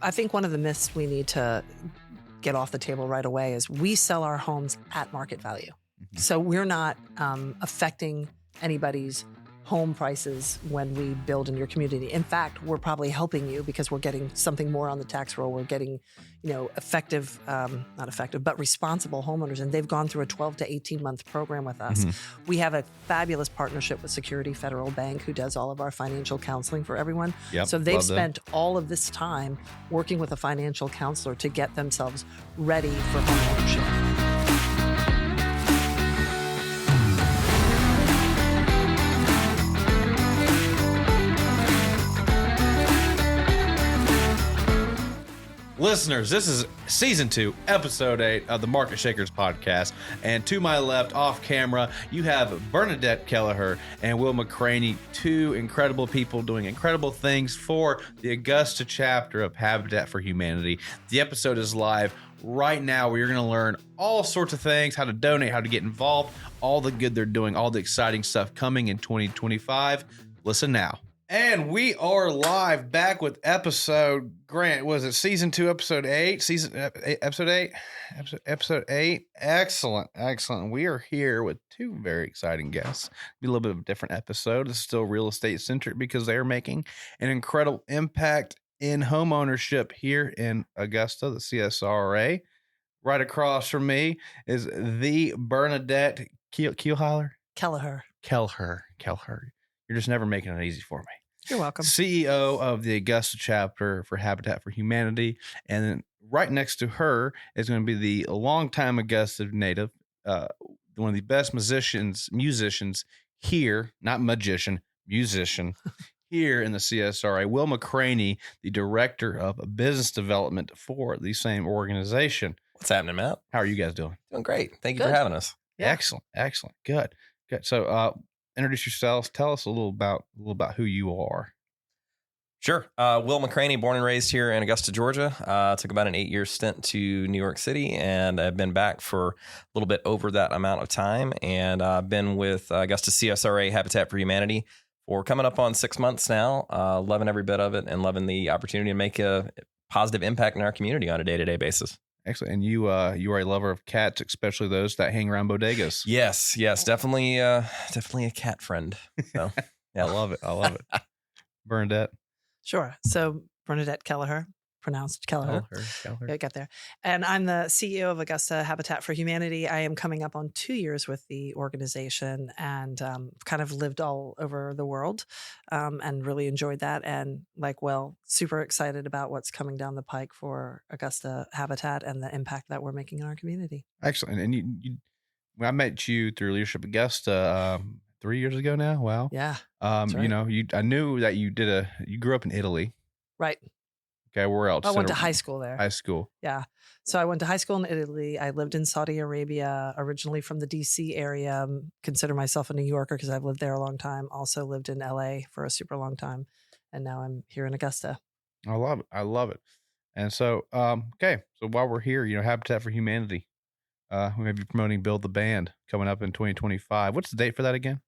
I think one of the myths we need to get off the table right away is we sell our homes at market value. Mm-hmm. So we're not affecting anybody's home prices when we build in your community. In fact, we're probably helping you because we're getting something more on the tax roll. We're getting, effective, not effective, but responsible homeowners. And they've gone through a 12 to 18 month program with us. Mm-hmm. We have a fabulous partnership with Security Federal Bank, who does all of our financial counseling for everyone. Yep, so they've spent all of this time working with a financial counselor to get themselves ready for homeownership. Listeners, this is Season 2, Episode 8 of the Market Shakers podcast. And to my left, off camera, you have Bernadette Kelleher and Will McCraney, two incredible people doing incredible things for the Augusta chapter of Habitat for Humanity. The episode is live right now, where you're going to learn all sorts of things, how to donate, how to get involved, all the good they're doing, all the exciting stuff coming in 2025. Listen now. And we are live, back with episode, Grant, was it Season 2, Episode 8? Episode 8? Episode 8. Excellent. We are here with two very exciting guests. Be a little bit of a different episode. It's still real estate centric because they're making an incredible impact in home ownership here in Augusta, the CSRA. Right across from me is the Bernadette Kelleher. You're just never making it easy for me. You're welcome. CEO of the Augusta chapter for Habitat for Humanity. And then right next to her is going to be the longtime Augusta native, one of the best musicians here, not magician, musician here in the CSRA, Will McCraney, the director of business development for the same organization. What's happening, Matt? How are you guys doing? Doing great. Thank you for having us. Yeah. Excellent. Good. So, introduce yourselves. Tell us a little about who you are. Sure. Will McCraney, born and raised here in Augusta, Georgia. Took about an 8-year stint to New York City, and I've been back for a little bit over that amount of time. And I've been with Augusta CSRA Habitat for Humanity for coming up on 6 months now. Loving every bit of it and loving the opportunity to make a positive impact in our community on a day-to-day basis. Excellent. And you are a lover of cats, especially those that hang around bodegas. Yes, definitely a cat friend. So yeah. I love it. Bernadette. Sure. So Bernadette Kelleher, pronounced Kelleher. I got there. And I'm the CEO of Augusta Habitat for Humanity. I am coming up on 2 years with the organization and kind of lived all over the world and really enjoyed that. And like, well, super excited about what's coming down the pike for Augusta Habitat and the impact that we're making in our community. Excellent. And you I met you through Leadership Augusta 3 years ago now. Wow. Yeah. Right. I knew that you grew up in Italy. Right. Okay, where else? I went to high school there. High school. Yeah. So I went to high school in Italy. I lived in Saudi Arabia, originally from the D.C. area. Consider myself a New Yorker because I've lived there a long time. Also lived in L.A. for a super long time. And now I'm here in Augusta. I love it. And so, okay. So while we're here, Habitat for Humanity, we may be promoting Build the Band coming up in 2025. What's the date for that again?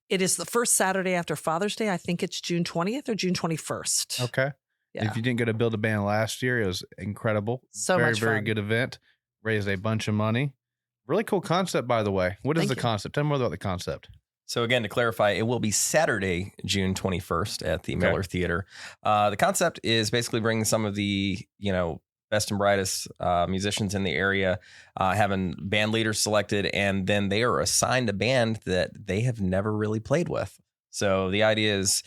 It is the first Saturday after Father's Day. I think it's June 20th or June 21st. Okay. Yeah. If you didn't go to Build a Band last year, it was incredible. Very fun. Good event. Raised a bunch of money. Really cool concept, by the way. What is the concept? Tell me more about the concept. So again, to clarify, it will be Saturday, June 21st at the Miller Theater. The concept is basically bringing some of the, best and brightest musicians in the area, having band leaders selected, and then they are assigned a band that they have never really played with. So the idea is,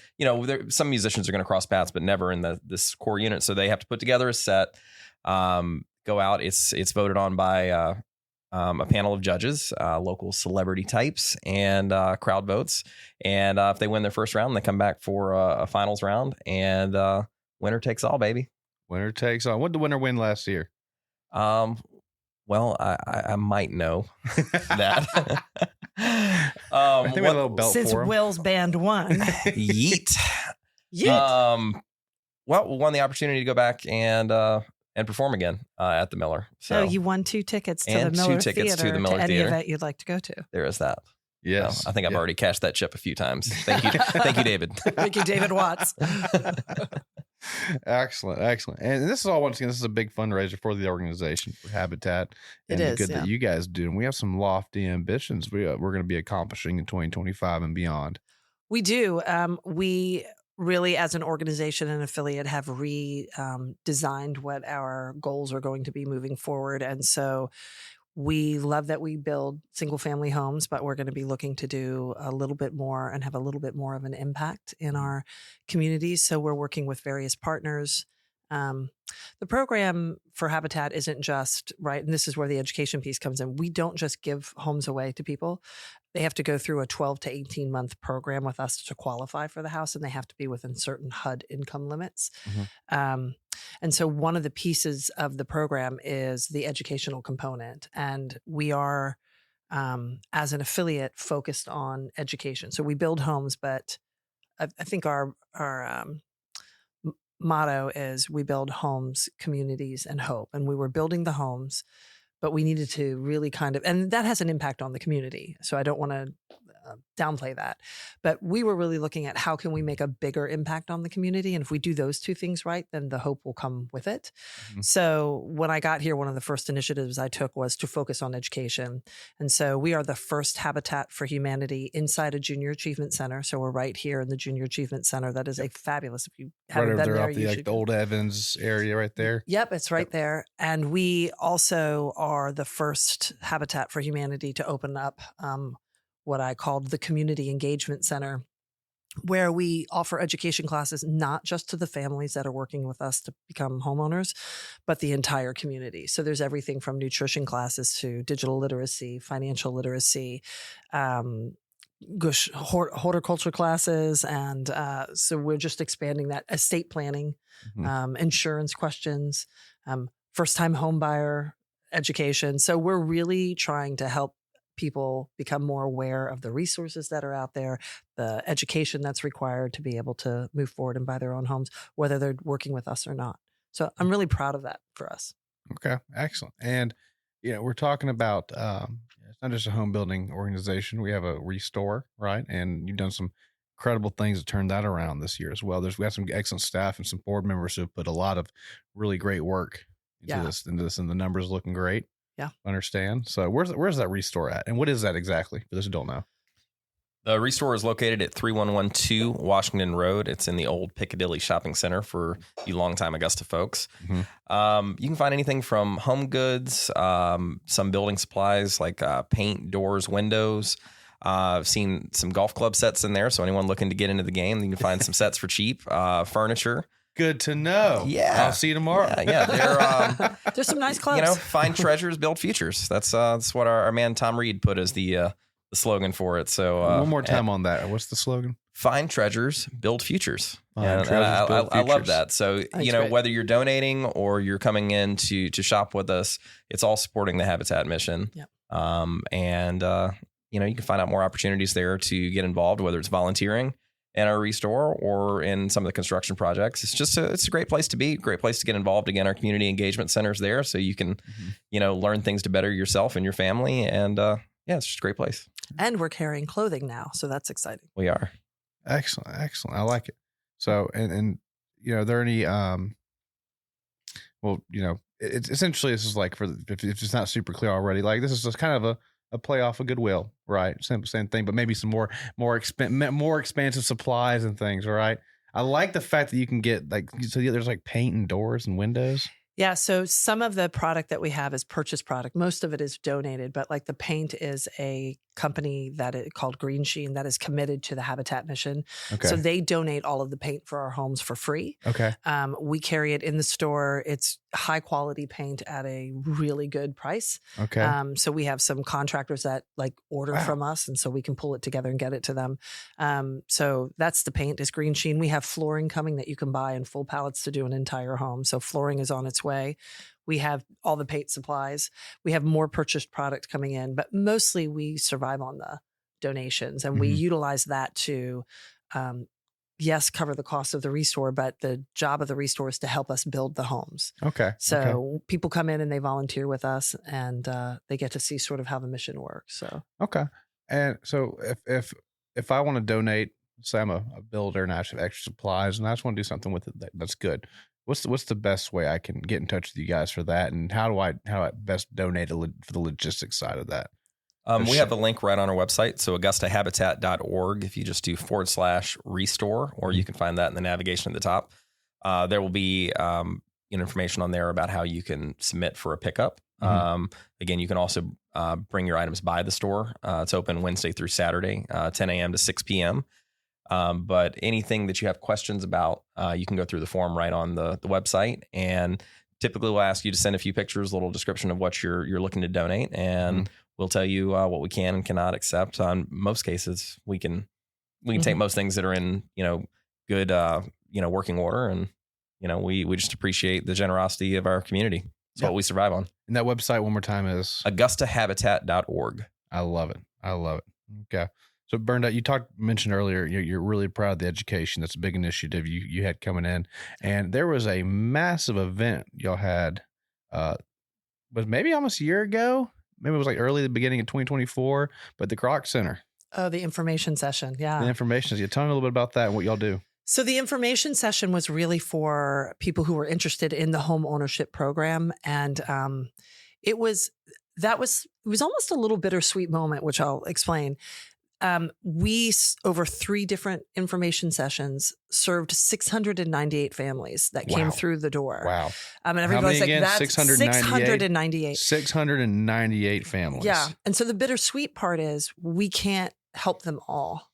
some musicians are going to cross paths, but never in this core unit. So they have to put together a set, go out. It's voted on by a panel of judges, local celebrity types, and crowd votes. And if they win their first round, they come back for a finals round, and winner takes all, baby. Winner takes all. What did the winner win last year? Well, I might know that. I think we had a little belt since for him. Will's band won. Yeet. Well, we won the opportunity to go back and perform again at the Miller. So you won 2 tickets to the Miller Theater to any event you'd like to go to. There is that. Yes. So I think I've already cashed that chip a few times. Thank you. Thank you, David. Thank you, David Watts. Excellent, excellent. And this is all, once again, this is a big fundraiser for the organization, for Habitat, It and the is, good yeah. that you guys do. And we have some lofty ambitions we're going to be accomplishing in 2025 and beyond. We do. We really, as an organization and affiliate, have designed what our goals are going to be moving forward. And so we love that we build single family homes, but we're going to be looking to do a little bit more and have a little bit more of an impact in our communities. So we're working with various partners. The program for Habitat isn't just, right, and this is where the education piece comes in. We don't just give homes away to people. They have to go through a 12 to 18 month program with us to qualify for the house, and they have to be within certain HUD income limits. And so one of the pieces of the program is the educational component. And we are, as an affiliate, focused on education. So we build homes, but I think our motto is we build homes, communities, and hope. And we were building the homes, but we needed to really and that has an impact on the community. So I don't want to downplay that, but we were really looking at how can we make a bigger impact on the community. And if we do those two things right, then the hope will come with it. So when I got here, one of the first initiatives I took was to focus on education. And so we are the first Habitat for Humanity inside a Junior Achievement Center. So we're right here in the Junior Achievement Center. That is a fabulous, if you haven't been there, you should the Old Evans area right there. Yep, it's right there. And we also are the first Habitat for Humanity to open up what I called the Community Engagement Center, where we offer education classes not just to the families that are working with us to become homeowners, but the entire community. So there's everything from nutrition classes to digital literacy, financial literacy, horticulture classes. And so we're just expanding that, estate planning, insurance questions, first-time home buyer education. So we're really trying to help people become more aware of the resources that are out there, the education that's required to be able to move forward and buy their own homes, whether they're working with us or not. So I'm really proud of that for us. Okay, excellent. And we're talking about it's not just a home building organization. We have a Restore, right? And you've done some incredible things to turn that around this year as well. We have some excellent staff and some board members who have put a lot of really great work into this, and the numbers looking great. Yeah. Understand. So where's that Restore at? And what is that exactly for those who don't know? The Restore is located at 3112 Washington Road. It's in the old Piccadilly Shopping Center for you longtime Augusta folks. You can find anything from home goods, some building supplies like paint, doors, windows. I've seen some golf club sets in there. So anyone looking to get into the game, you can find some sets for cheap, furniture. Good to know. Yeah. I'll see you tomorrow. Yeah. There's some nice clubs. Find treasures, build futures. That's what our man Tom Reed put as the slogan for it. So one more time on that. What's the slogan? Find treasures, build futures. Build I love that. So That's great. whether you're donating or you're coming in to shop with us, it's all supporting the Habitat mission. Yep. You can find out more opportunities there to get involved, whether it's volunteering in our Restore or in some of the construction projects. It's just it's a great place to be, great place to get involved. Again, our community engagement center's there, so you can, learn things to better yourself and your family. And it's just a great place. And we're carrying clothing now, so that's exciting. We are. Excellent. I like it. So, and are there any, it's essentially, this is like if it's not super clear already, like this is just kind of a play off of Goodwill, right? Same thing, but maybe some more expansive supplies and things, right? I like the fact that you can get there's like paint and doors and windows. Yeah. So some of the product that we have is purchased product. Most of it is donated, but like the paint is a company called Green Sheen that is committed to the Habitat mission. Okay. So they donate all of the paint for our homes for free. Okay. We carry it in the store. It's high quality paint at a really good price. Okay. So we have some contractors that order from us, and so we can pull it together and get it to them. So that's the paint is Green Sheen. We have flooring coming that you can buy in full pallets to do an entire home. So flooring is on its way. We have all the paint supplies. We have more purchased product coming in, but mostly we survive on the donations, and we utilize that to, cover the cost of the Restore, but the job of the Restore is to help us build the homes. Okay. So people come in and they volunteer with us, and they get to see sort of how the mission works. So okay. And so if I want to donate say I'm a builder and I have extra supplies and I just want to do something with it that's good. What's the best way I can get in touch with you guys for that, and how do I best donate for the logistics side of that? We have a link right on our website, so augustahabitat.org. If you just do /restore, or you can find that in the navigation at the top. There will be information on there about how you can submit for a pickup. Again, you can also bring your items by the store. It's open Wednesday through Saturday, 10 a.m. to 6 p.m. But anything that you have questions about, you can go through the form right on the website. And typically we'll ask you to send a few pictures, a little description of what you're looking to donate. And we'll tell you what we can and cannot accept. On most cases, we can take most things that are in, good, working order. And, we just appreciate the generosity of our community. It's what we survive on. And that website one more time is augustahabitat.org. I love it. Okay. So Bernadette, you mentioned earlier, you're really proud of the education. That's a big initiative you had coming in. And there was a massive event y'all had, was maybe almost a year ago. Maybe it was like early the beginning of 2024, but the Kroc Center. Oh, the information session. Yeah. The information. Yeah, tell me a little bit about that and what y'all do. So the information session was really for people who were interested in the home ownership program. And it was almost a little bittersweet moment, which I'll explain. We, over 3 different information sessions, served 698 families that came through the door. Wow. And everybody's like, that's 698? 698 families. Yeah. And so the bittersweet part is we can't help them all.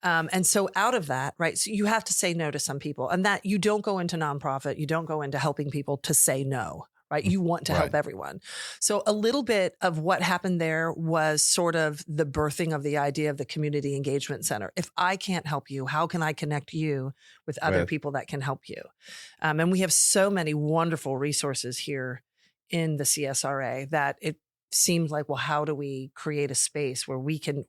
And so out of that, right, so you have to say no to some people, and that you don't go into nonprofit, you don't go into helping people to say no. Right. You want to help everyone. So a little bit of what happened there was sort of the birthing of the idea of the Community Engagement Center. If I can't help you, how can I connect you with other people that can help you? And we have so many wonderful resources here in the CSRA that it seemed like, well, how do we create a space where we can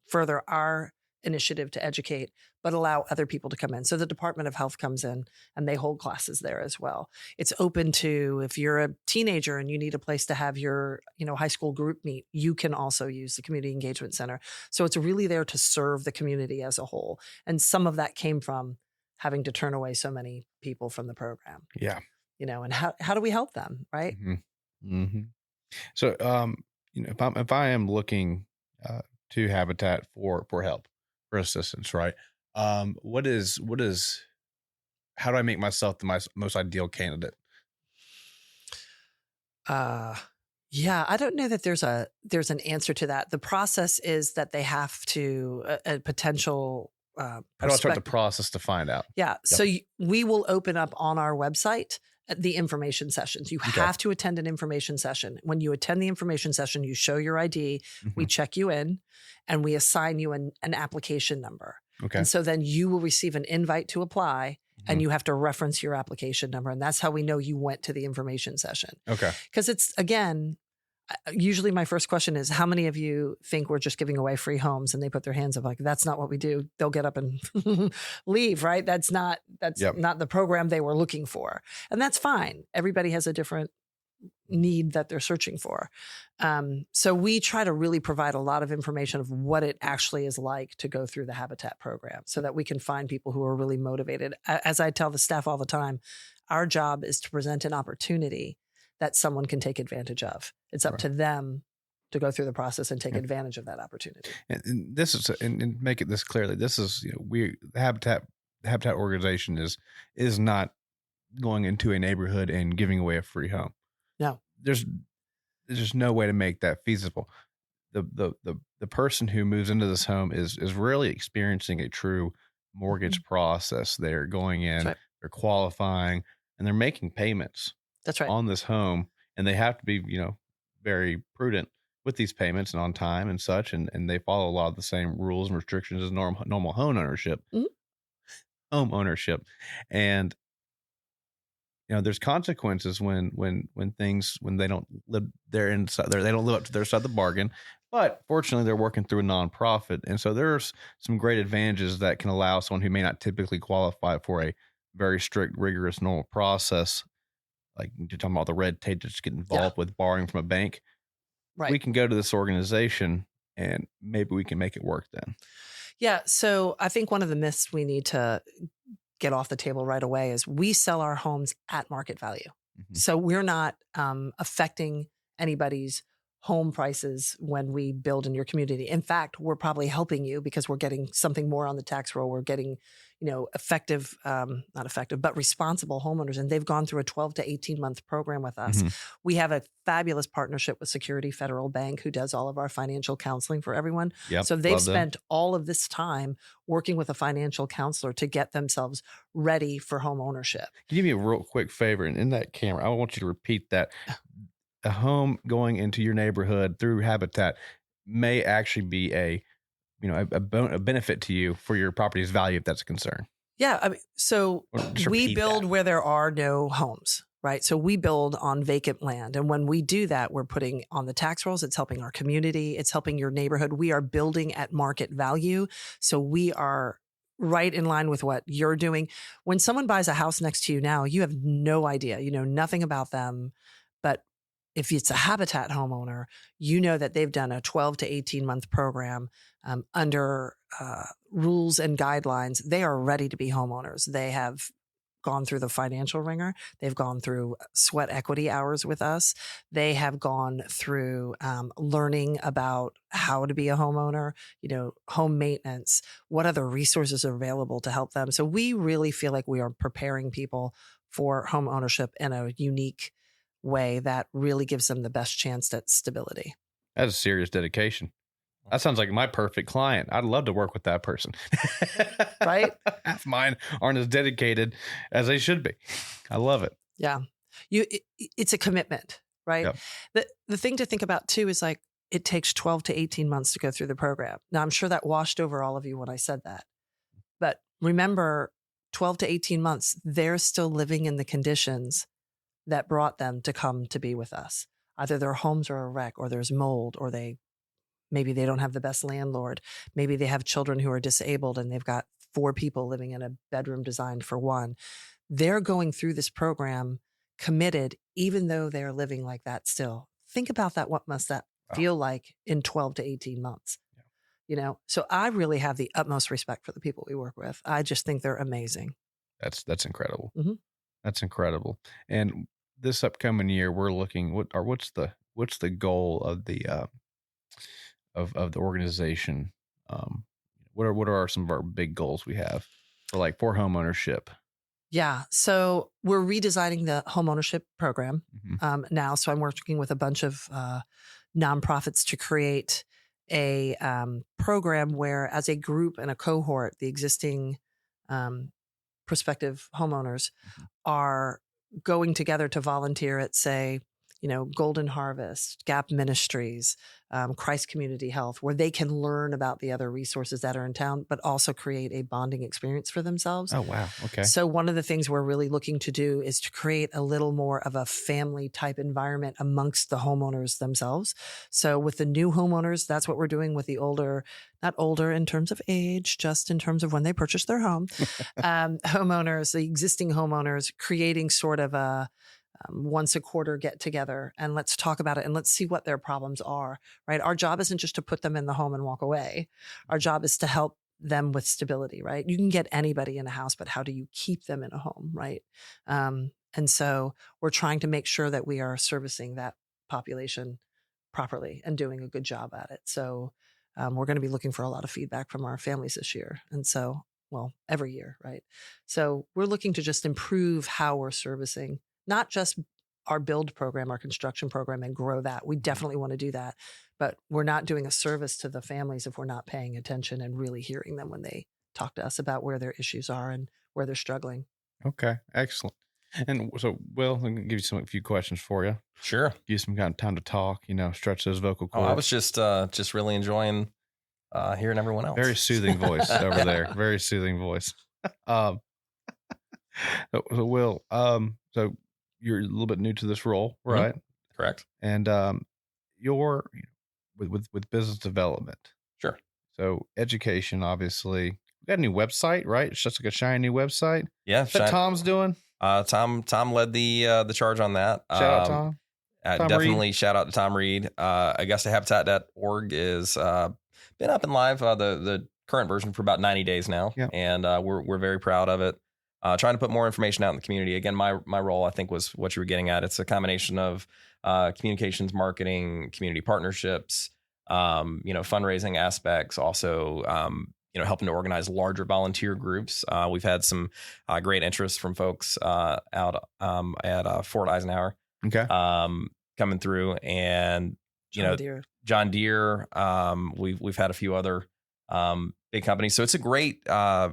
further our initiative to educate, but allow other people to come in. So the Department of Health comes in and they hold classes there as well. It's open to, if you're a teenager and you need a place to have your, high school group meet, you can also use the Community Engagement Center. So it's really there to serve the community as a whole. And some of that came from having to turn away so many people from the program. Yeah. And how do we help them? Right. So, if I am looking to Habitat for help, for assistance, right? How do I make myself the most ideal candidate? Yeah, I don't know that there's an answer to that. The process is that they have to a potential. How do I start the process to find out? Yeah, Yep. so we will open up on our website the information sessions. You have to attend an information session. When you attend the information session, you show your ID. We check you in, and we assign you an application number. Okay. And so then you will receive an invite to apply, and you have to reference your application number. And that's how we know you went to the information session. Okay. Because it's, again, usually my first question is, how many of you think we're just giving away free homes? And they put their hands up like, that's not what we do. They'll get up and leave, right? That's not the program they were looking for. And that's fine. Everybody has a different need that they're searching for. So we try to really provide a lot of information of what it actually is like to go through the Habitat program so that we can find people who are really motivated. As I tell the staff all the time, our job is to present an opportunity that someone can take advantage of. It's up to them to go through the process and take advantage of that opportunity. And this is, and make it this clearly, this is, the Habitat organization is not going into a neighborhood and giving away a free home. No, there's just no way to make that feasible. The person who moves into this home is really experiencing a true mortgage process. They're going in, they're qualifying, and they're making payments. That's right. On this home, and they have to be, very prudent with these payments and on time and such, and they follow a lot of the same rules and restrictions as normal home ownership. Home ownership, and there's consequences when they don't live there inside there, they don't live up to their side of the bargain. But fortunately, they're working through a nonprofit, and so there's some great advantages that can allow someone who may not typically qualify for a very strict, rigorous, normal process. Like you're talking about the red tape to just get involved with borrowing from a bank. Right. We can go to this organization and maybe we can make it work then. Yeah. So I think one of the myths we need to get off the table right away is we sell our homes at market value. So we're not affecting anybody's home prices when we build in your community. In fact, we're probably helping you because we're getting something more on the tax roll. We're getting, effective, not effective, but responsible homeowners. And they've gone through a 12 to 18 month program with us. We have a fabulous partnership with Security Federal Bank, who does all of our financial counseling for everyone. Yep, So they've love them. spent all of this time working with a financial counselor to get themselves ready for home ownership. Can you do me a real quick favor? And in that camera, I want you to repeat that. A home going into your neighborhood through Habitat may actually be a benefit to you for your property's value, if that's a concern. Yeah. I mean, so Just we repeat build that. where there are no homes, right? So we build on vacant land. And when we do that, we're putting on the tax rolls. It's helping our community. It's helping your neighborhood. We are building at market value. So we are right in line with what you're doing. When someone buys a house next to you now, you have no idea. You know nothing about them. But if it's a Habitat homeowner, you know that they've done a 12 to 18 month program under rules and guidelines. They are ready to be homeowners. They have gone through the financial ringer. They've gone through sweat equity hours with us. They have gone through learning about how to be a homeowner, home maintenance, what other resources are available to help them. So we really feel like we are preparing people for home ownership in a unique way that really gives them the best chance at stability. That's a serious dedication. That sounds like my perfect client. I'd love to work with that person. Right? Half mine aren't as dedicated as they should be. I love it. Yeah. It's a commitment, right? Yep. The thing to think about too is like it takes 12 to 18 months to go through the program. Now, I'm sure that washed over all of you when I said that. But remember, 12 to 18 months, they're still living in the conditions that brought them to come to be with us. Either their homes are a wreck, or there's mold, or maybe they don't have the best landlord. Maybe they have children who are disabled and they've got 4 people living in a bedroom designed for one. They're going through this program committed, even though they're living like that still. Think about that. What must that feel like in 12 to 18 months? So I really have the utmost respect for the people we work with. I just think they're amazing. That's incredible. Mm-hmm. That's incredible. And this upcoming year, we're looking what's the goal of the of the organization? What are some of our big goals we have for home ownership? Yeah. So we're redesigning the home ownership program now. So I'm working with a bunch of nonprofits to create a program where, as a group and a cohort, the existing prospective homeowners are going together to volunteer at, say, Golden Harvest, Gap Ministries, Christ Community Health, where they can learn about the other resources that are in town, but also create a bonding experience for themselves. Oh, wow. Okay. So one of the things we're really looking to do is to create a little more of a family type environment amongst the homeowners themselves. So with the new homeowners, that's what we're doing with the older, not older in terms of age, just in terms of when they purchase their home, homeowners, the existing homeowners, creating sort of a once a quarter get together and let's talk about it and let's see what their problems are, right? Our job isn't just to put them in the home and walk away. Our job is to help them with stability, right? You can get anybody in a house, but how do you keep them in a home, right? And so we're trying to make sure that we are servicing that population properly and doing a good job at it. So we're going to be looking for a lot of feedback from our families this year. And so, every year, right? So we're looking to just improve how we're servicing not just our build program, our construction program, and grow that. We definitely want to do that, but we're not doing a service to the families if we're not paying attention and really hearing them when they talk to us about where their issues are and where they're struggling. Okay, excellent. And so, Will, I'm going to give you a few questions for you. Sure. Give you some kind of time to talk, stretch those vocal cords. I was just really enjoying hearing everyone else. Very soothing voice over there. Very soothing voice. So Will, so you're a little bit new to this role, right? Mm-hmm. Correct. And you're with business development. Sure. So education, obviously. We got a new website, right? It's just like a shiny new website. Yeah. That Tom's doing. Tom led the charge on that. Shout out Tom. Definitely Reed. Shout out to Tom Reed. AugustaHabitat.org is been up and live. The current version for about 90 days now, Yeah. and we're very proud of it. Trying to put more information out in the community. Again, my role, I think, was what you were getting at. It's a combination of communications, marketing, community partnerships, fundraising aspects, also helping to organize larger volunteer groups. We've had some great interest from folks out at Fort Eisenhower Okay. coming through, and John Deere. We've had a few other big companies, so it's a great. I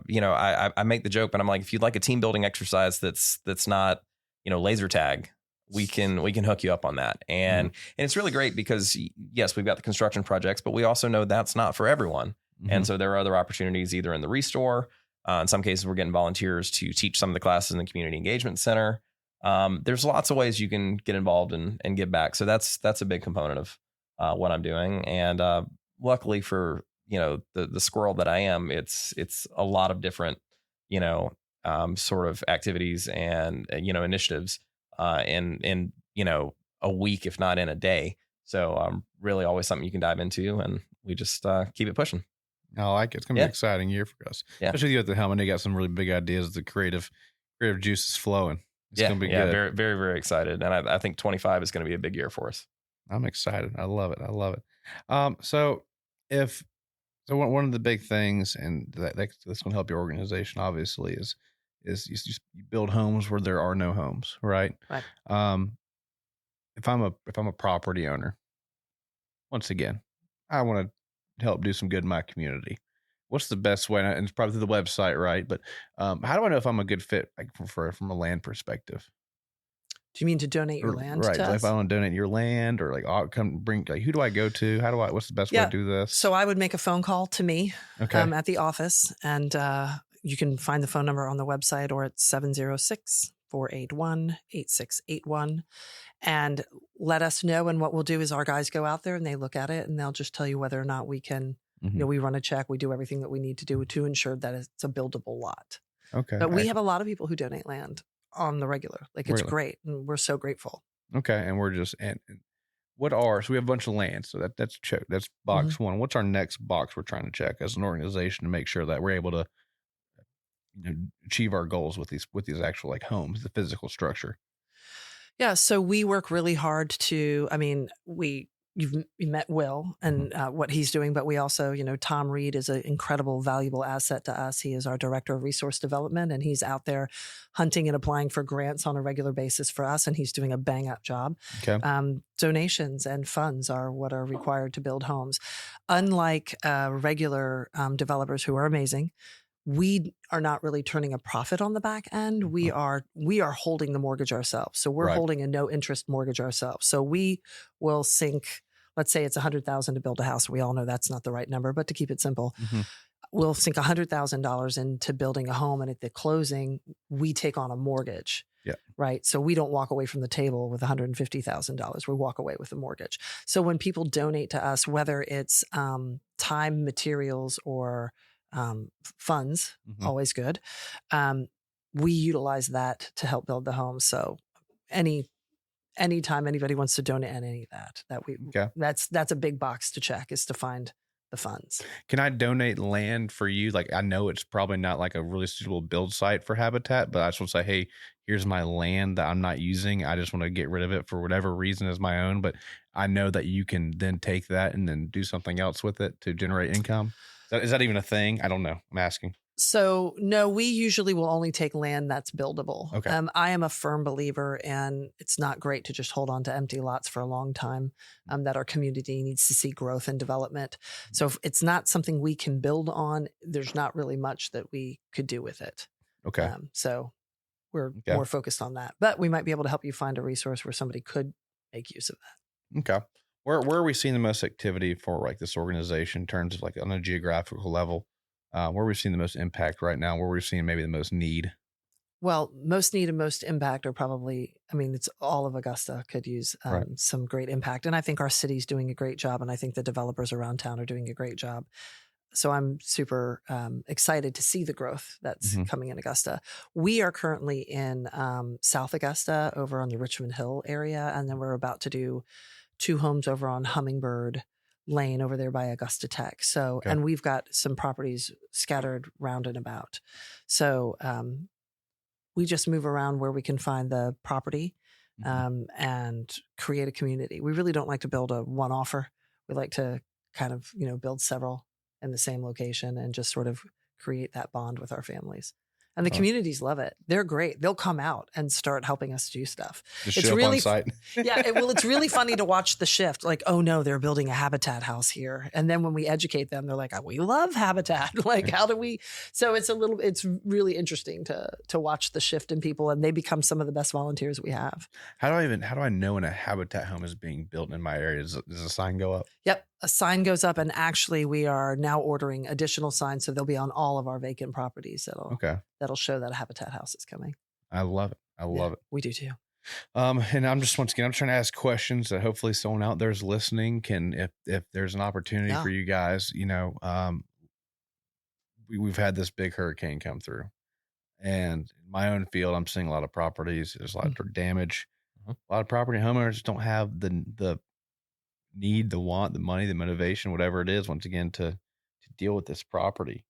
make the joke, but I'm like, if you'd like a team building exercise that's not laser tag, we can hook you up on that, and it's really great because yes, we've got the construction projects, but we also know that's not for everyone. And so there are other opportunities either in the restore. In some cases, we're getting volunteers to teach some of the classes in the community engagement center. There's lots of ways you can get involved and give back. So that's a big component of what I'm doing. And luckily for the squirrel that I am, it's a lot of different sort of activities and initiatives in a week, if not in a day. So really always something you can dive into, and we just keep it pushing. I like it. It's going to be an exciting year for us. Yeah. Especially you at the helm. And you got some really big ideas. The creative juice is flowing. It's going to be good. Very, very, very excited. And I think 25 is going to be a big year for us. I'm excited. I love it. So one of the big things, and that's going to help your organization, obviously, is you build homes where there are no homes, right? Right. If I'm a property owner, once again, I want to help do some good in my community. What's the best way? And it's probably through the website, right? But how do I know if I'm a good fit, like from a land perspective? Do you mean to donate your land? Right. To So us? if I want to donate your land, or who do I go to? What's the best way to do this? So I would make a phone call to me at the office, and you can find the phone number on the website or at 706-481-8681. And let us know. And what we'll do is our guys go out there and they look at it, and they'll just tell you whether or not we can, we run a check, we do everything that we need to do to ensure that it's a buildable lot. Okay. But we have a lot of people who donate land on the regular. Like, it's great. And we're so grateful. Okay. And we're just, so we have a bunch of land. So that's check. That's box one. What's our next box we're trying to check as an organization to make sure that we're able to achieve our goals with these actual like homes, the physical structure? Yeah, so we work really hard to, you've met Will and what he's doing, but we also, Tom Reed is an incredible, valuable asset to us. He is our director of resource development, and he's out there hunting and applying for grants on a regular basis for us, and he's doing a bang up job. Okay. Donations and funds are what are required to build homes. Unlike regular developers who are amazing, we are not really turning a profit on the back end. We are holding the mortgage ourselves. So we're holding a no interest mortgage ourselves. So we will sink, let's say it's $100,000 to build a house. We all know that's not the right number, but to keep it simple, we'll sink $100,000 into building a home. And at the closing, we take on a mortgage. Yeah. Right. So we don't walk away from the table with $150,000. We walk away with a mortgage. So when people donate to us, whether it's time, materials, or funds, always good. We utilize that to help build the home. So anytime anybody wants to donate any of that's a big box to check, is to find the funds. Can I donate land for you? Like, I know it's probably not like a really suitable build site for Habitat, but I just want to say, hey, here's my land that I'm not using. I just want to get rid of it for whatever reason as my own. But I know that you can then take that and then do something else with it to generate income. Is that even a thing? I don't know. I'm asking. So no, we usually will only take land that's buildable. Okay. I am a firm believer, and it's not great to just hold on to empty lots for a long time, that our community needs to see growth and development. So if it's not something we can build on, there's not really much that we could do with it. Okay. So we're more focused on that, but we might be able to help you find a resource where somebody could make use of that. Okay. Where are we seeing the most activity for like this organization in terms of like on a geographical level? Where are we seeing the most impact right now? Where are we seeing maybe the most need? Well, most need and most impact are probably, it's all of Augusta could use some great impact. And I think our city's doing a great job. And I think the developers around town are doing a great job. So I'm super excited to see the growth that's coming in Augusta. We are currently in South Augusta over on the Richmond Hill area. And then we're about to do 2 homes over on Hummingbird Lane over there by Augusta Tech. So, Okay. and we've got some properties scattered round and about. So, we just move around where we can find the property and create a community. We really don't like to build a one offer. We like to kind of, build several in the same location and just sort of create that bond with our families. And the communities love it. They're great. They'll come out and start helping us do stuff. Just It's show up really on site. it's really funny to watch the shift. Like, oh no, they're building a habitat house here. And then when we educate them, they're like, we love habitat. Like, how do we? So it's really interesting to watch the shift in people, and they become some of the best volunteers we have. How do I know when a habitat home is being built in my area? Does a sign go up? Yep. A sign goes up, and actually we are now ordering additional signs. So they'll be on all of our vacant properties. That'll show that a habitat house is coming. I love it. I love it. We do too. And I'm just, once again, I'm trying to ask questions that hopefully someone out there is listening can, if there's an opportunity for you guys, we've had this big hurricane come through, and in my own field, I'm seeing a lot of properties. There's a lot of damage. A lot of property homeowners don't have the need, the want, the money, the motivation, whatever it is, once again, to deal with this property.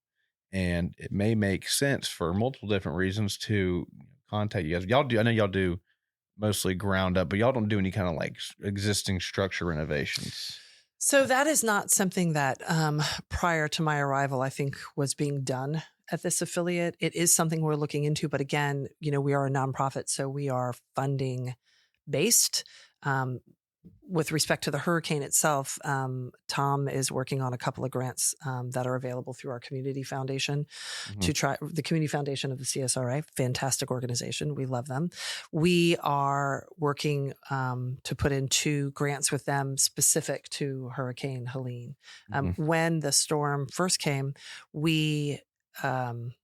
And it may make sense for multiple different reasons to contact you guys. I know y'all do mostly ground up, but y'all don't do any kind of like existing structure renovations. So that is not something that prior to my arrival, I think was being done at this affiliate. It is something we're looking into, but again, we are a nonprofit, so we are funding based. With respect to the hurricane itself, Tom is working on a couple of grants that are available through our community foundation to try the community foundation of the CSRA. Fantastic organization. We love them. We are working to put in 2 grants with them specific to Hurricane Helene. When the storm first came, we put on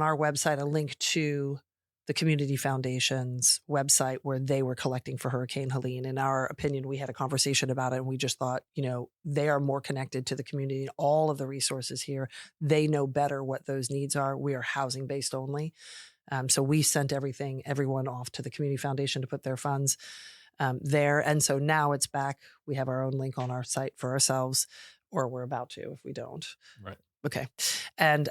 our website a link to the community foundation's website where they were collecting for Hurricane Helene. In our opinion, we had a conversation about it, and we just thought, they are more connected to the community, all of the resources here. They know better what those needs are. We are housing based only. So we sent everyone off to the community foundation to put their funds there. And so now it's back. We have our own link on our site for ourselves, or we're about to if we don't. Right. Okay. And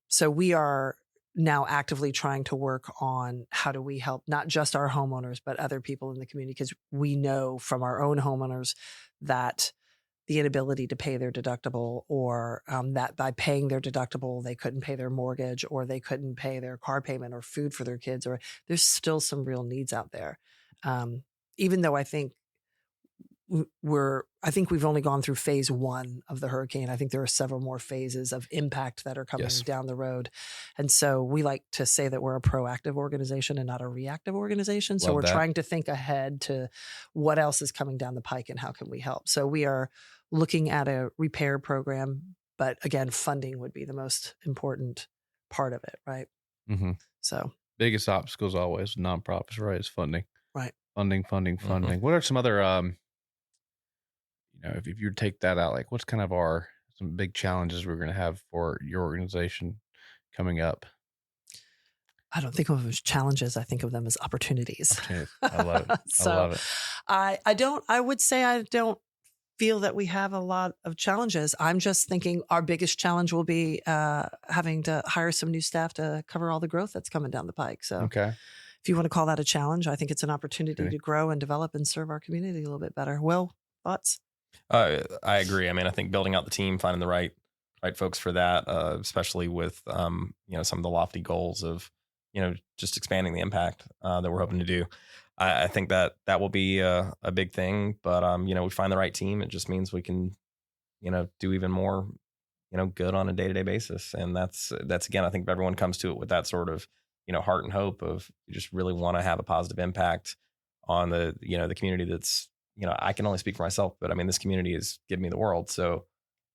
so we are now actively trying to work on how do we help not just our homeowners, but other people in the community, because we know from our own homeowners that the inability to pay their deductible, or that by paying their deductible, they couldn't pay their mortgage, or they couldn't pay their car payment or food for their kids, or there's still some real needs out there. Even though I think we've only gone through phase 1 of the hurricane. I think there are several more phases of impact that are coming down the road. And so we like to say that we're a proactive organization and not a reactive organization. So we're trying to think ahead to what else is coming down the pike and how can we help. So we are looking at a repair program, but again, funding would be the most important part of it, right? So biggest obstacles always nonprofits, right? Is funding. Right. Funding. What are some other if you take that out, like what's kind of some big challenges we're going to have for your organization coming up? I don't think of them as challenges. I think of them as opportunities. I love it. So I love it. I would say I don't feel that we have a lot of challenges. I'm just thinking our biggest challenge will be having to hire some new staff to cover all the growth that's coming down the pike. So if you want to call that a challenge, I think it's an opportunity to grow and develop and serve our community a little bit better. Will, thoughts? I agree. I mean, I think building out the team, finding the right folks for that, especially with some of the lofty goals of just expanding the impact that we're hoping to do. I think that will be a big thing. But we find the right team. It just means we can do even more good on a day-to-day basis. And that's again, I think if everyone comes to it with that sort of heart and hope of you just really want to have a positive impact on the the community that's. I can only speak for myself, but I mean, this community has given me the world. So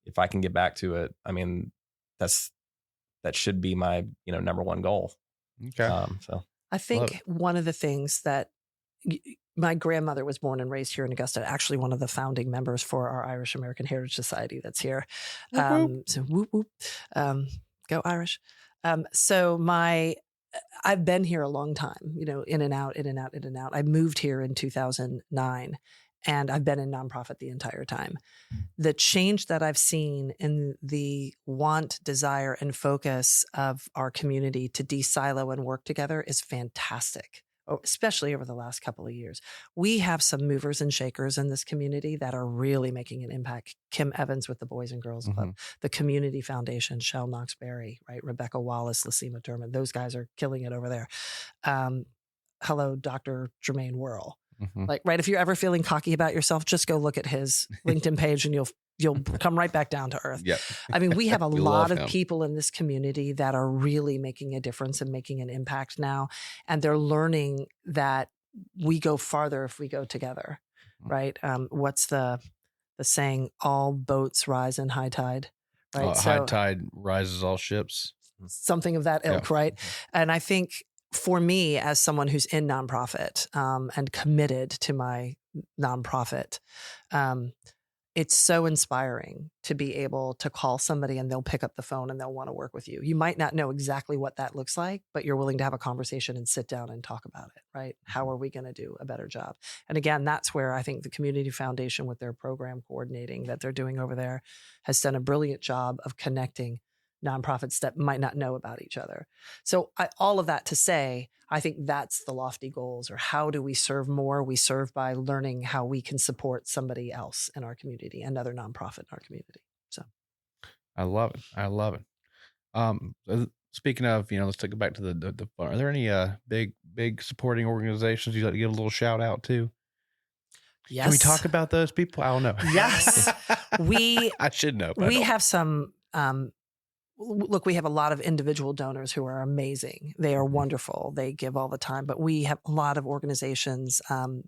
if I can get back to it, I mean, that should be my, number one goal. Okay. So I think one of the things that my grandmother was born and raised here in Augusta, actually one of the founding members for our Irish American Heritage Society that's here. So whoop, whoop. Go Irish. I've been here a long time, in and out. I moved here in 2009. and I've been in nonprofit the entire time. The change that I've seen in the want, desire, and focus of our community to de-silo and work together is fantastic, especially over the last couple of years. We have some movers and shakers in this community that are really making an impact. Kim Evans with the Boys and Girls Club, the Community Foundation, Shell Knox-Berry, right? Rebecca Wallace, Lasima Dermott. Those guys are killing it over there. Hello, Dr. Jermaine Worrell. Like, right, if you're ever feeling cocky about yourself, just go look at his LinkedIn page and you'll come right back down to earth. Yep. I mean, we have a lot of him. people in this community that are really making a difference and making an impact now. And they're learning that we go farther if we go together, right? What's the saying? All boats rise in high tide, right? High tide rises all ships. Something of that ilk, right? And I think for me, as someone who's in nonprofit and committed to my nonprofit, it's so inspiring to be able to call somebody and they'll pick up the phone and they'll want to work with you. You might not know exactly what that looks like, but you're willing to have a conversation and sit down and talk about it, right? How are we going to do a better job? And again, that's where I think the Community Foundation with their program coordinating that they're doing over there has done a brilliant job of connecting nonprofits that might not know about each other. So all of that to say, I think that's the lofty goals, or how do we serve more? We serve by learning how we can support somebody else in our community, another nonprofit in our community. So I love it. I love it. Speaking of, let's take it back to the are there any big supporting organizations you'd like to give a little shout out to? Yes. Can we talk about those people? I don't know. Yes. I should know. We have some look, we have a lot of individual donors who are amazing. They are wonderful. They give all the time, but we have a lot of organizations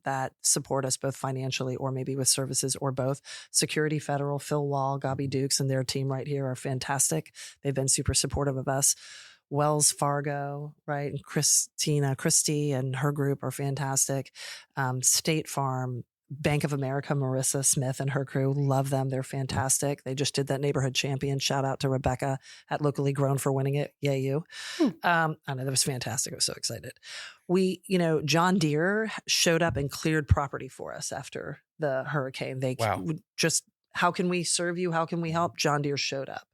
that support us both financially or maybe with services or both. Security Federal, Phil Wall, Gabi Dukes and their team right here are fantastic. They've been super supportive of us. Wells Fargo, right? And Christy and her group are fantastic. State Farm, Bank of America, Marissa Smith and her crew, love them. They're fantastic. They just did that neighborhood champion. Shout out to Rebecca at Locally Grown for winning it. Yay, you. I know, that was fantastic. I was so excited. John Deere showed up and cleared property for us after the hurricane. They just, how can we serve you? How can we help? John Deere showed up.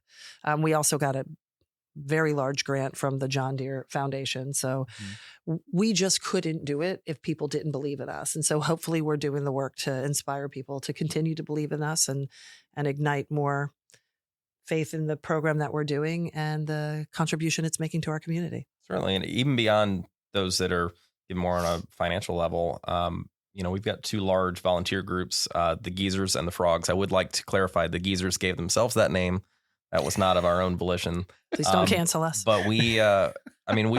We also got a very large grant from the John Deere Foundation. So we just couldn't do it if people didn't believe in us. And so hopefully we're doing the work to inspire people to continue to believe in us and ignite more faith in the program that we're doing and the contribution it's making to our community. Certainly. And even beyond those that are even more on a financial level, we've got two large volunteer groups, the Geezers and the Frogs. I would like to clarify the Geezers gave themselves that name. That was not of our own volition. Please don't cancel us. But we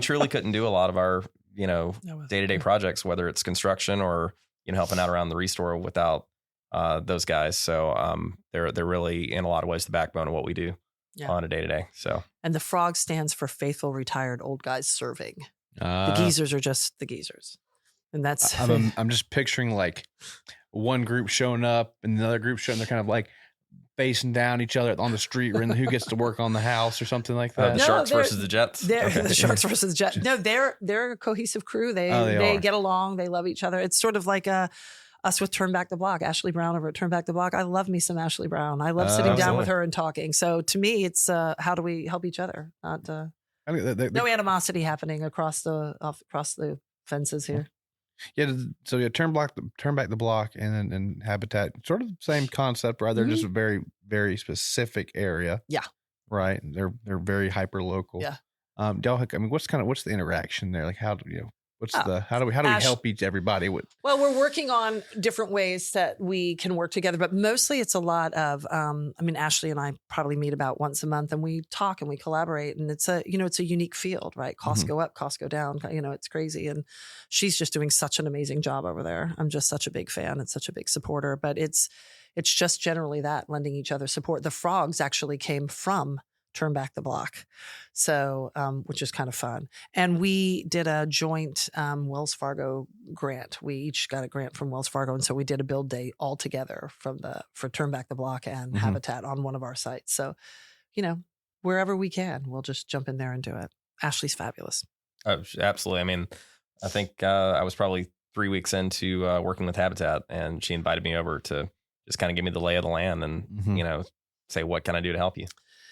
truly couldn't do a lot of our, day-to-day projects, whether it's construction or, helping out around the Restore without those guys. So they're really, in a lot of ways, the backbone of what we do on a day-to-day. So, and the Frog stands for Faithful Retired Old Guys Serving. The Geezers are just the Geezers. And that's... I'm just picturing like one group showing up and another group showing, they're kind of like facing down each other on the street, or who gets to work on the house or something like that. The Sharks versus the Jets. The Sharks versus the Jets. No, they're a cohesive crew. They get along. They love each other. It's sort of like us with Turn Back the Block. Ashley Brown over at Turn Back the Block. I love me some Ashley Brown. I love sitting down with her and talking. So to me, it's how do we help each other? Not no animosity happening across the fences here. Yeah, so Turn Back the Block and Habitat, sort of the same concept, right? They're just a very, very specific area. Yeah. Right. They're very hyper local. Yeah. What's the interaction there? Like how do we help everybody with? Well, we're working on different ways that we can work together, but mostly it's a lot of, Ashley and I probably meet about once a month and we talk and we collaborate, and it's a unique field, right? Costs go up, costs go down, it's crazy. And she's just doing such an amazing job over there. I'm just such a big fan and such a big supporter, but it's just generally that, lending each other support. The Frogs actually came from Turn Back the Block. So, which is kind of fun. And we did a joint Wells Fargo grant. We each got a grant from Wells Fargo. And so we did a build day all together for Turn Back the Block and Habitat on one of our sites. So, wherever we can, we'll just jump in there and do it. Ashley's fabulous. Absolutely. I think I was probably 3 weeks into working with Habitat, and she invited me over to just kind of give me the lay of the land and, say, what can I do to help you?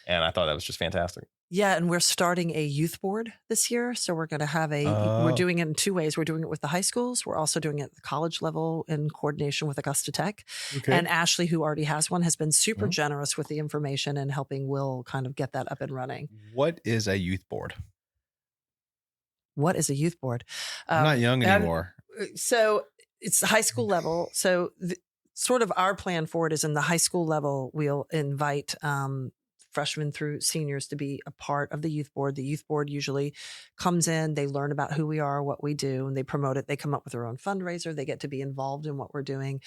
And I thought that was just fantastic. Yeah, and we're starting a youth board this year. So we're going to have we're doing it in 2 ways. We're doing it with the high schools. We're also doing it at the college level in coordination with Augusta Tech. Okay. And Ashley, who already has one, has been super generous with the information and helping Will kind of get that up and running. What is a youth board? What is a youth board? I'm not young anymore. So it's the high school level. So sort of our plan for it is in the high school level, we'll invite freshmen through seniors to be a part of the youth board. The youth board usually comes in, they learn about who we are, what we do, and they promote it. They come up with their own fundraiser. They get to be involved in what we're doing.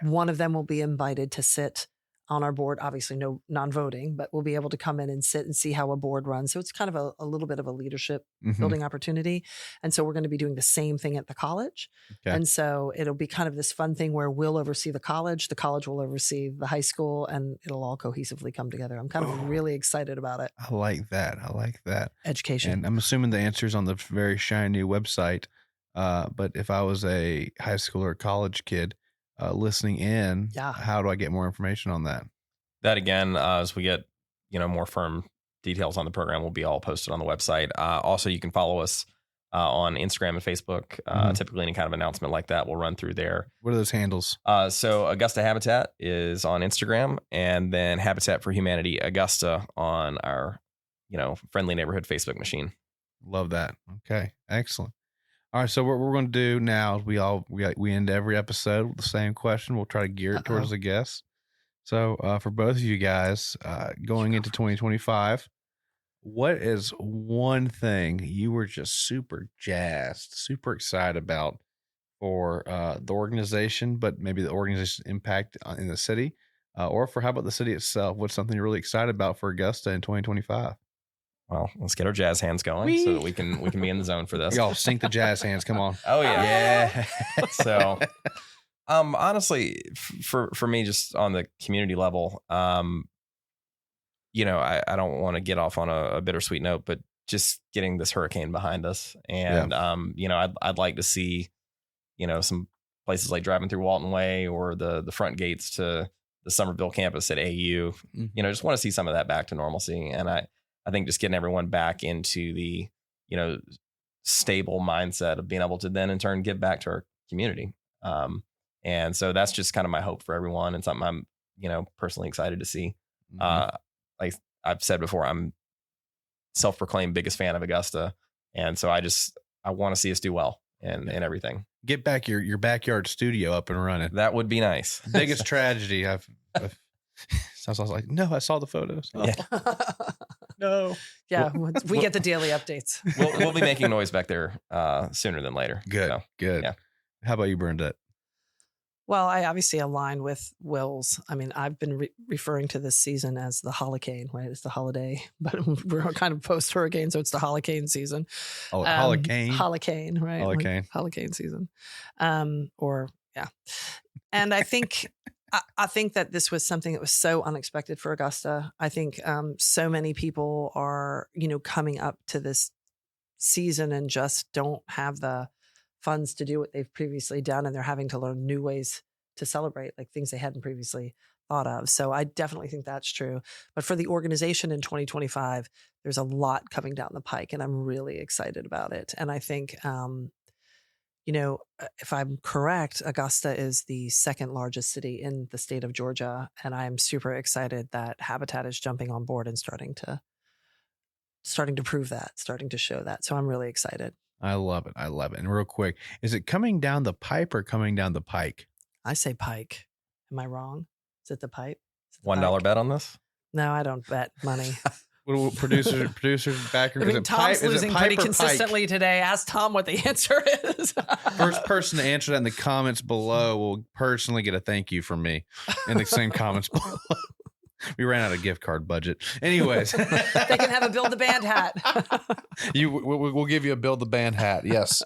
One of them will be invited to sit on our board, obviously no non-voting, but we'll be able to come in and sit and see how a board runs. So it's kind of a little bit of a leadership building opportunity. And so we're going to be doing the same thing at the college. Okay. And so it'll be kind of this fun thing where we'll oversee the college will oversee the high school, and it'll all cohesively come together. I'm kind of really excited about it. I like that. Education. And I'm assuming the answer is on the very shiny website. But if I was a high school or college kid, listening in, how do I get more information on that? That again, as we get more firm details on the program, will be all posted on the website. Also, you can follow us on Instagram and Facebook. Typically, any kind of announcement like that will run through there. What are those handles? So Augusta Habitat is on Instagram, and then Habitat for Humanity Augusta on our friendly neighborhood Facebook machine. Love that. Okay, excellent. All right, so what we're going to do now is we end every episode with the same question. We'll try to gear it towards the guests. So for both of you guys, going into 2025, what is one thing you were just super jazzed, super excited about for the organization, but maybe the organization's impact in the city, or for how about the city itself? What's something you're really excited about for Augusta in 2025? Well, let's get our jazz hands going so that we can be in the zone for this. Y'all sync the jazz hands. Come on. Oh yeah. So, honestly, for me, just on the community level, I don't want to get off on a bittersweet note, but just getting this hurricane behind us, and I'd like to see, some places like driving through Walton Way or the front gates to the Somerville campus at AU. Just want to see some of that back to normalcy, and I think just getting everyone back into the, stable mindset of being able to then in turn give back to our community. And so that's just kind of my hope for everyone, and something I'm, personally excited to see. Like I've said before, I'm self-proclaimed biggest fan of Augusta. And so I want to see us do well and everything. Get back your backyard studio up and running. That would be nice. Biggest tragedy I've so I was like, no, I saw the photos. Oh. Yeah. No. Yeah, we get the daily updates. We'll be making noise back there sooner than later. Good, so, good. Yeah. How about you, Bernadette? Well, I obviously align with Will's. I mean, I've been referring to this season as the Hurricane, right? It's the holiday, but we're kind of post-hurricane, so it's the Hurricane season. Oh, Hurricane? Hurricane, right? Hurricane. Like Hurricane season. And I think... I think that this was something that was so unexpected for Augusta. I think so many people are, coming up to this season and just don't have the funds to do what they've previously done. And they're having to learn new ways to celebrate, like things they hadn't previously thought of. So I definitely think that's true. But for the organization in 2025, there's a lot coming down the pike, and I'm really excited about it. And I think, if I'm correct, Augusta is the second largest city in the state of Georgia. And I'm super excited that Habitat is jumping on board and starting to prove that, starting to show that. So I'm really excited. I love it. And real quick, is it coming down the pipe or coming down the pike? I say pike. Am I wrong? Is it the pipe? $1 bet on this? No, I don't bet money. Producers, backers. I mean, Tom's losing pretty consistently today. Ask Tom what the answer is. First person to answer that in the comments below will personally get a thank you from me in the same comments below. We ran out of gift card budget. Anyways. They can have a Build the Band hat. We'll give you a Build the Band hat. Yes.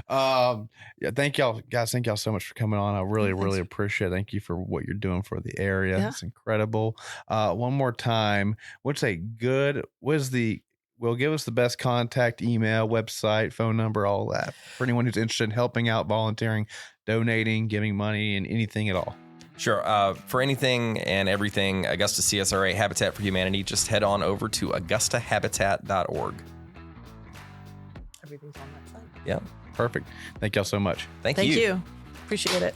Thank y'all, guys. Thank y'all so much for coming on. I really appreciate it. Thank you for what you're doing for the area. Yeah. It's incredible. One more time, what's the Will, give us the best contact, email, website, phone number, all that for anyone who's interested in helping out, volunteering, donating, giving money, and anything at all. Sure. For anything and everything Augusta CSRA Habitat for Humanity, just head on over to augustahabitat.org. Everything's on that site. Yeah. Perfect. Thank y'all so much. Thank Thank you. you. Appreciate it.